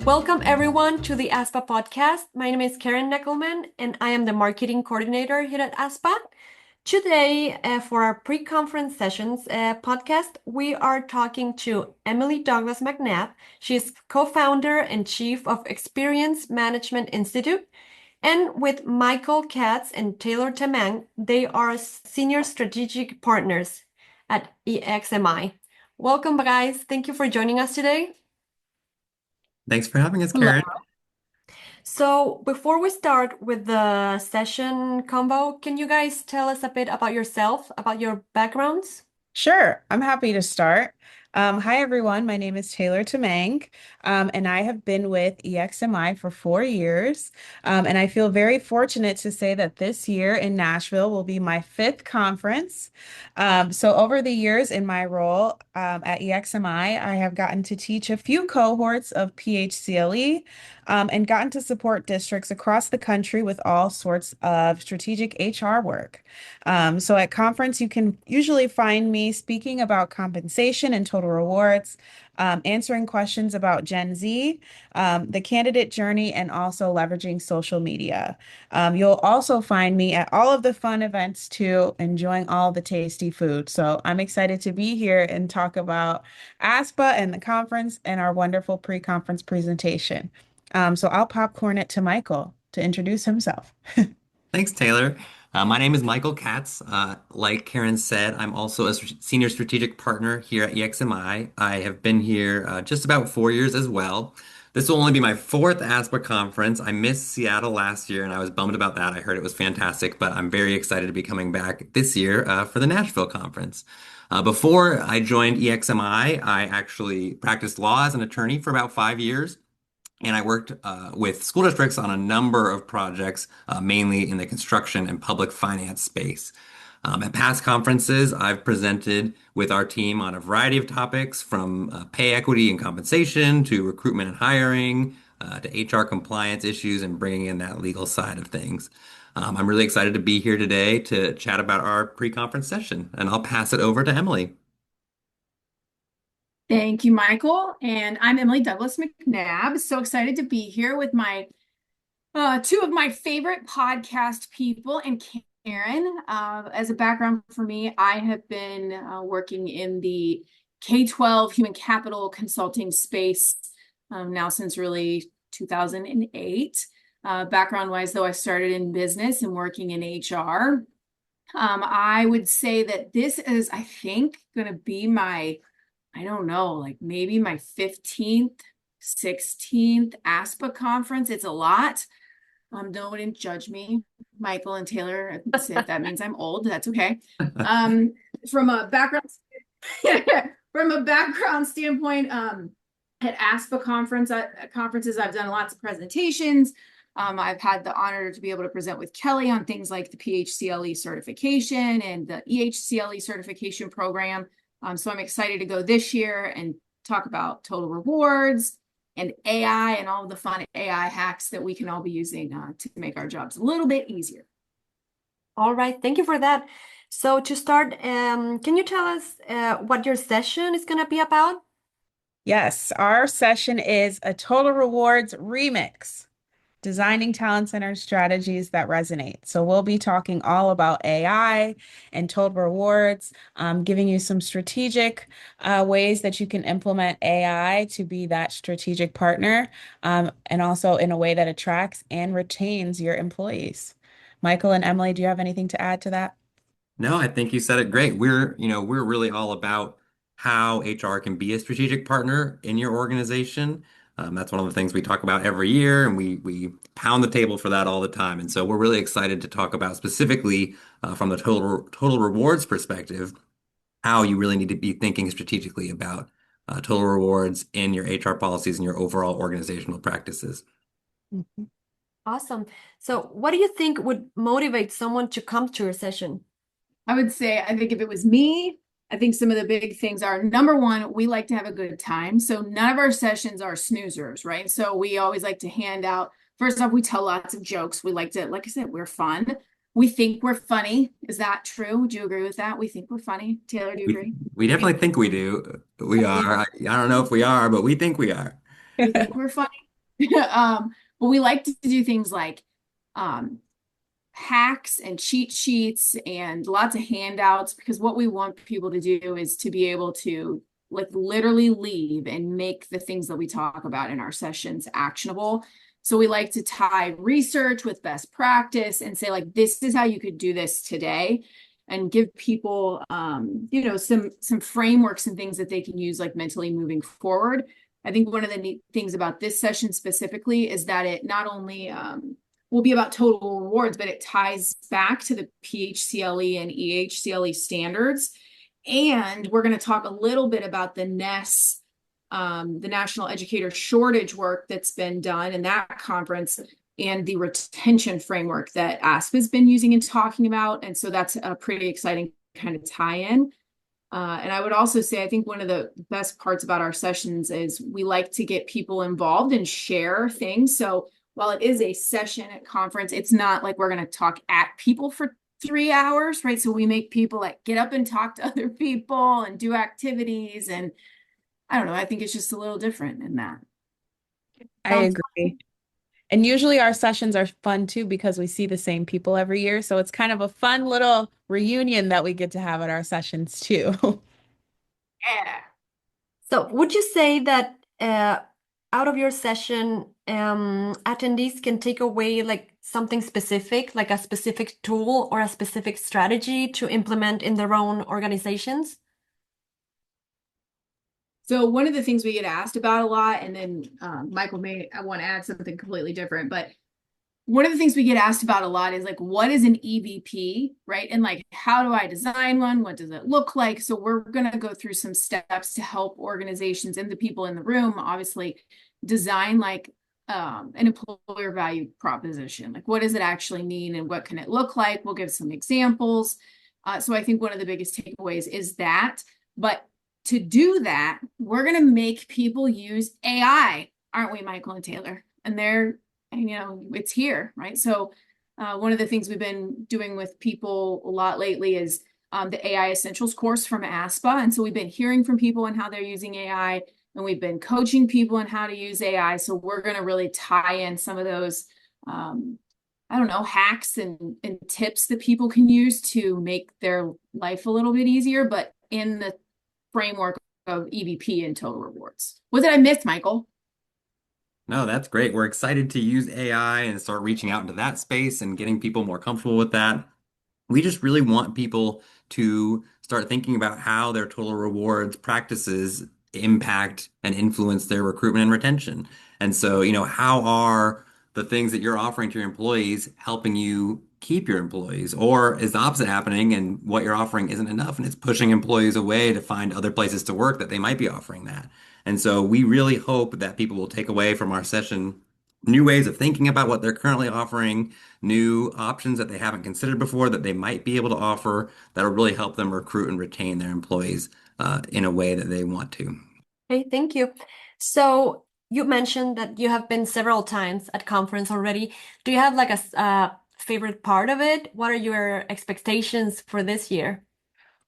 Welcome everyone to the ASPA podcast. My name is Karen Neckelman and I am the marketing coordinator here at ASPA. Today, for our pre-conference sessions podcast, we are talking to Emily Douglas McNab. She's co-founder and chief of Experience Management Institute. And with Michael Katz and Taylor Tamang, they are senior strategic partners at EXMI. Welcome, guys. Thank you for joining us today. Thanks for having us, Hello. Karen. So before we start with the session combo, can you guys tell us a bit about yourself, about your backgrounds? Sure, I'm happy to start. Hi, everyone. My name is Taylor Tamang, and I have been with EXMI for 4 years. And I feel very fortunate to say that this year in Nashville will be my fifth conference. So over the years in my role at EXMI, I have gotten to teach a few cohorts of PHCLE and gotten to support districts across the country with all sorts of strategic HR work. So at conference, you can usually find me speaking about compensation and total rewards, answering questions about Gen Z, the candidate journey, and also leveraging social media. You'll also find me at all of the fun events too, enjoying all the tasty food. So I'm excited to be here and talk about ASPA and the conference and our wonderful pre-conference presentation. So I'll popcorn it to Michael to introduce himself. Thanks, Taylor. My name is Michael Katz. Like Karen said, I'm also a senior strategic partner here at EXMI. I have been here just about 4 years as well. This will only be my fourth ASPA conference. I missed Seattle last year, and I was bummed about that. I heard it was fantastic, but I'm very excited to be coming back this year for the Nashville conference. Before I joined EXMI, I actually practiced law as an attorney for about 5 years. And I worked with school districts on a number of projects, mainly in the construction and public finance space. At past conferences, I've presented with our team on a variety of topics from pay equity and compensation to recruitment and hiring to HR compliance issues and bringing in that legal side of things. I'm really excited to be here today to chat about our pre-conference session, and I'll pass it over to Emily. Thank you, Michael. And I'm Emily Douglas McNab. So excited to be here with my two of my favorite podcast people and Karen. As a background for me, I have been working in the K-12 human capital consulting space now since really 2008. Background-wise, though, I started in business and working in HR. I would say that this is, I think, going to be I don't know, like maybe my 15th, 16th ASPA conference. It's a lot. No one judge me, Michael and Taylor. If that means I'm old, that's okay. From a background standpoint, at ASPA conferences, I've done lots of presentations. I've had the honor to be able to present with Kelly on things like the PHCLE certification and the EHCLE certification program. So I'm excited to go this year and talk about total rewards and AI and all the fun AI hacks that we can all be using to make our jobs a little bit easier. All right, thank you for that. So to start, can you tell us what your session is going to be about? Yes, our session is a total rewards remix. Designing talent center strategies that resonate. So we'll be talking all about AI and total rewards, giving you some strategic ways that you can implement AI to be that strategic partner, and also in a way that attracts and retains your employees. Michael and Emily, do you have anything to add to that? No, I think you said it great. We're really all about how HR can be a strategic partner in your organization. That's one of the things we talk about every year, and we pound the table for that all the time. And so we're really excited to talk about specifically from the total rewards perspective, how you really need to be thinking strategically about total rewards in your HR policies and your overall organizational practices. Mhm. Awesome. So what do you think would motivate someone to come to your session? I would say, I think if it was me, I think some of the big things are, number one, we like to have a good time. So none of our sessions are snoozers, right? So we always like to hand out, first off, we tell lots of jokes. We like to, like I said, we're fun. We think we're funny. Is that true? Would you agree with that? We think we're funny. Taylor, do you We agree? we definitely think we do. We are. I don't know if we are, but we think we are. We think we're funny. But we like to do things like um, hacks and cheat sheets and lots of handouts because what we want people to do is to be able to like literally leave and make the things that we talk about in our sessions actionable. So we like to tie research with best practice and say like this is how you could do this today and give people some frameworks and things that they can use like mentally moving forward. I think one of the neat things about this session specifically is that it not only will be about total rewards, but it ties back to the PHCLE and EHCLE standards. And we're going to talk a little bit about the NES, the National Educator Shortage work that's been done in that conference and the retention framework that ASP has been using and talking about. And so that's a pretty exciting kind of tie-in. And I would also say, I think one of the best parts about our sessions is we like to get people involved and share things. So while it is a session at conference, it's not like we're going to talk at people for 3 hours, right? So we make people like get up and talk to other people and do activities. And I don't know, I think it's just a little different in that. I Sounds agree. And usually our sessions are fun too because we see the same people every year. So it's kind of a fun little reunion that we get to have at our sessions too. Yeah. so. Would you say that out of your session, attendees can take away like something specific, like a specific tool or a specific strategy to implement in their own organizations? So one of the things we get asked about a lot, and then Michael I want to add something completely different, but one of the things we get asked about a lot is like, what is an EVP, right? And like, how do I design one? What does it look like? So we're going to go through some steps to help organizations and the people in the room, obviously, design like an employer value proposition. Like, what does it actually mean and what can it look like? We'll give some examples. So I think one of the biggest takeaways is that. But to do that, we're going to make people use AI, aren't we, Michael and Taylor? And it's here, right? So one of the things we've been doing with people a lot lately is the AI Essentials course from ASPA. And so we've been hearing from people and how they're using AI, and we've been coaching people on how to use AI. So we're going to really tie in some of those, I don't know, hacks and tips that people can use to make their life a little bit easier, but in the framework of EVP and total rewards. What did I miss, Michael? No, that's great. We're excited to use AI and start reaching out into that space and getting people more comfortable with that. We just really want people to start thinking about how their total rewards practices impact and influence their recruitment and retention. And so, how are the things that you're offering to your employees helping you keep your employees? Or is the opposite happening and what you're offering isn't enough and it's pushing employees away to find other places to work that they might be offering that? And so we really hope that people will take away from our session new ways of thinking about what they're currently offering, new options that they haven't considered before that they might be able to offer that'll really help them recruit and retain their employees in a way that they want to. Okay, thank you. So you mentioned that you have been several times at conference already. Do you have like a favorite part of it? What are your expectations for this year?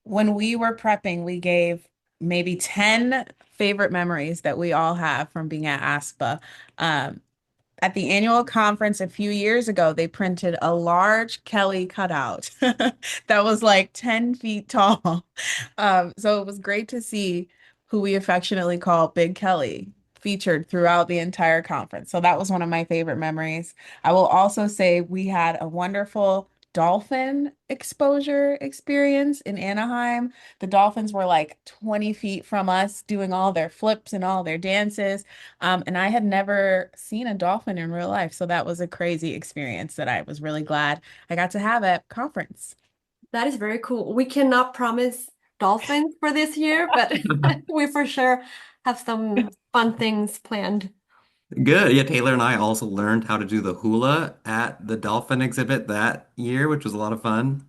When we were prepping, we gave maybe 10 favorite memories that we all have from being at ASPA. Um, at the annual conference a few years ago, they printed a large Kelly cutout that was like 10 feet tall. So it was great to see who we affectionately call Big Kelly featured throughout the entire conference. So that was one of my favorite memories. I will also say we had a wonderful dolphin exposure experience in Anaheim. The dolphins were like 20 feet from us doing all their flips and all their dances. And I had never seen a dolphin in real life. So that was a crazy experience that I was really glad I got to have at conference. That is very cool. We cannot promise dolphins for this year, but we for sure have some fun things planned. Good. Yeah, Taylor and I also learned how to do the hula at the dolphin exhibit that year, which was a lot of fun.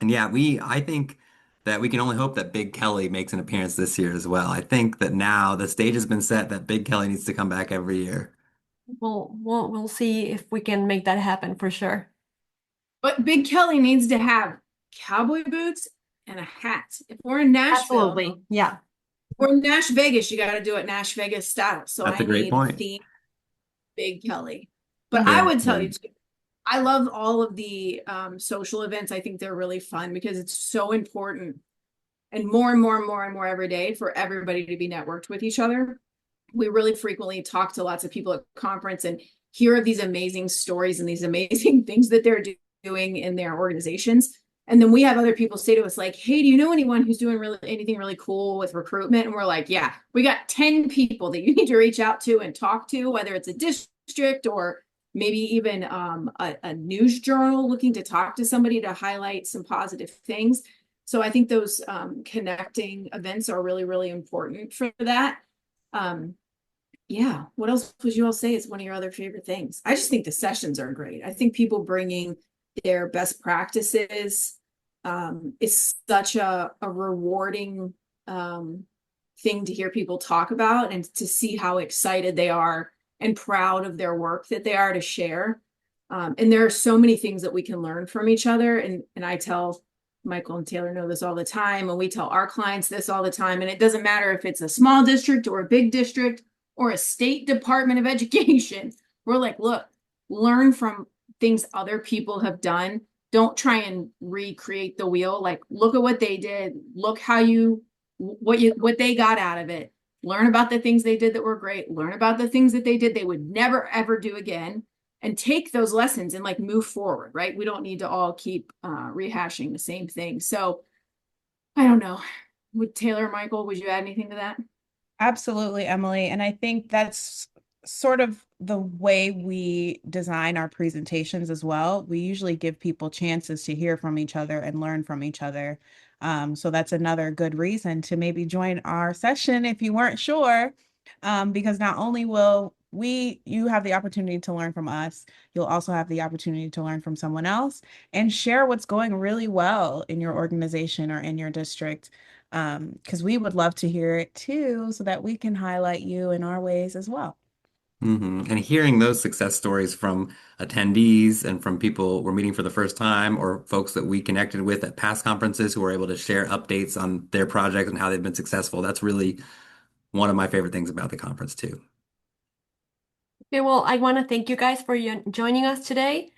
And yeah, I think that we can only hope that Big Kelly makes an appearance this year as well. I think that now the stage has been set that Big Kelly needs to come back every year. We'll see if we can make that happen for sure. But Big Kelly needs to have cowboy boots and a hat. If we're in Nashville, Absolutely. Yeah. we're in Nash Vegas, you got to do it Nash Vegas style. So That's a I great need point. theme Big Kelly. But I Very would tell you good. too, I love all of the social events. I think they're really fun because it's so important and more and more and more and more every day for everybody to be networked with each other. We really frequently talk to lots of people at conference and hear of these amazing stories and these amazing things that they're doing in their organizations. And then we have other people say to us like, hey, do you know anyone who's doing really anything really cool with recruitment? And we're like, yeah, we got 10 people that you need to reach out to and talk to, whether it's a district or maybe even a news journal looking to talk to somebody to highlight some positive things. So I think those connecting events are really, really important for that. Yeah, what else would you all say is one of your other favorite things? I just think the sessions are great. I think people bringing their best practices is such a rewarding thing to hear people talk about and to see how excited they are and proud of their work that they are to share. And there are so many things that we can learn from each other. And I tell Michael and Taylor know this all the time, and we tell our clients this all the time. And it doesn't matter if it's a small district or a big district or a state department of education. We're like, look, learn from things other people have done. Don't try and recreate the wheel. Like, look at what they did. Look how what they got out of it. Learn about the things they did that were great. Learn about the things that they did they would never ever do again, and take those lessons and like move forward. Right? We don't need to all keep rehashing the same thing. So I don't know. Would Taylor, Michael, would you add anything to that? Absolutely, Emily. And I think that's sort of the way we design our presentations as well. We usually give people chances to hear from each other and learn from each other. So that's another good reason to maybe join our session if you weren't sure, because not only will you have the opportunity to learn from us, you'll also have the opportunity to learn from someone else and share what's going really well in your organization or in your district. Because we would love to hear it too, so that we can highlight you in our ways as well. And hearing those success stories from attendees and from people we're meeting for the first time or folks that we connected with at past conferences who are able to share updates on their projects and how they've been successful, that's really one of my favorite things about the conference too. Okay, well, I want to thank you guys for joining us today,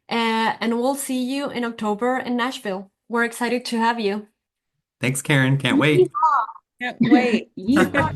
and we'll see you in October in Nashville. We're excited to have you. Thanks, Karen. Can't wait. Can't wait. Yeah.